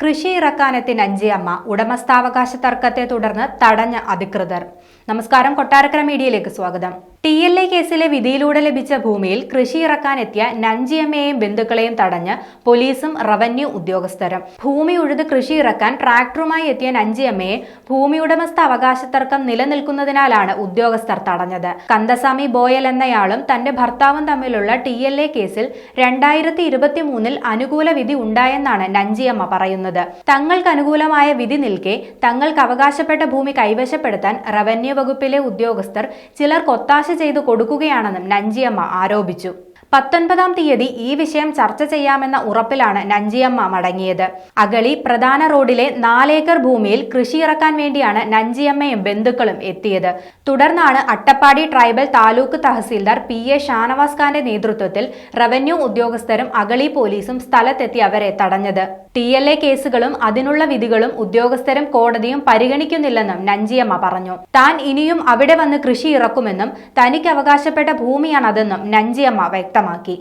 കൃഷി ഇറക്കാനെത്തി നഞ്ചിയമ്മ. ഉടമസ്ഥാവകാശ തർക്കത്തെ തുടർന്ന് തടഞ്ഞ അധികൃതർ. നമസ്കാരം, കൊട്ടാരക്കര മീഡിയയിലേക്ക് സ്വാഗതം. TLA കേസിലെ വിധിയിലൂടെ ലഭിച്ച ഭൂമിയിൽ കൃഷി ഇറക്കാനെത്തിയ നഞ്ചിയമ്മയെയും ബന്ധുക്കളെയും തടഞ്ഞ് പോലീസും റവന്യൂ ഉദ്യോഗസ്ഥരും. ഭൂമി ഉഴുത് കൃഷി ഇറക്കാൻ ട്രാക്ടറുമായി എത്തിയ നഞ്ചിയമ്മയെ ഭൂമി ഉടമസ്ഥ അവകാശ തർക്കം നിലനിൽക്കുന്നതിനാലാണ് ഉദ്യോഗസ്ഥർ തടഞ്ഞത്. കന്ദസ്വാമി ബോയൽ എന്നയാളും തന്റെ ഭർത്താവും തമ്മിലുള്ള TLA കേസിൽ 2023 അനുകൂല വിധി ഉണ്ടായെന്നാണ് നഞ്ചിയമ്മ പറയുന്നത്. തങ്ങൾക്ക് അനുകൂലമായ വിധി നിൽക്കെ തങ്ങൾക്ക് അവകാശപ്പെട്ട ഭൂമി കൈവശപ്പെടുത്താൻ റവന്യൂ വകുപ്പിലെ ഉദ്യോഗസ്ഥർ ചിലർക്ക് ഒത്താശ ചെയ്തു കൊടുക്കുകയാണെന്നും നഞ്ചിയമ്മ ആരോപിച്ചു. 19-ാം തീയതി ഈ വിഷയം ചർച്ച ചെയ്യാമെന്ന ഉറപ്പിലാണ് നഞ്ചിയമ്മ മടങ്ങിയത്. അഗളി പ്രധാന റോഡിലെ 4 ഏക്കർ ഭൂമിയിൽ കൃഷി ഇറക്കാൻ വേണ്ടിയാണ് നഞ്ചിയമ്മയും ബന്ധുക്കളും എത്തിയത്. തുടർന്നാണ് അട്ടപ്പാടി ട്രൈബൽ താലൂക്ക് തഹസീൽദാർ PA ഷാനവാസ് ഖാന്റെ നേതൃത്വത്തിൽ റവന്യൂ ഉദ്യോഗസ്ഥരും അഗളി പോലീസും സ്ഥലത്തെത്തി അവരെ തടഞ്ഞത്. TLA കേസുകളും അതിനുള്ള വിധികളും ഉദ്യോഗസ്ഥരും കോടതിയും പരിഗണിക്കുന്നില്ലെന്നും നഞ്ചിയമ്മ പറഞ്ഞു. താൻ ഇനിയും അവിടെ വന്ന് കൃഷി ഇറക്കുമെന്നും തനിക്ക് അവകാശപ്പെട്ട ഭൂമിയാണതെന്നും നഞ്ചിയമ്മ വ്യക്തമാക്കി.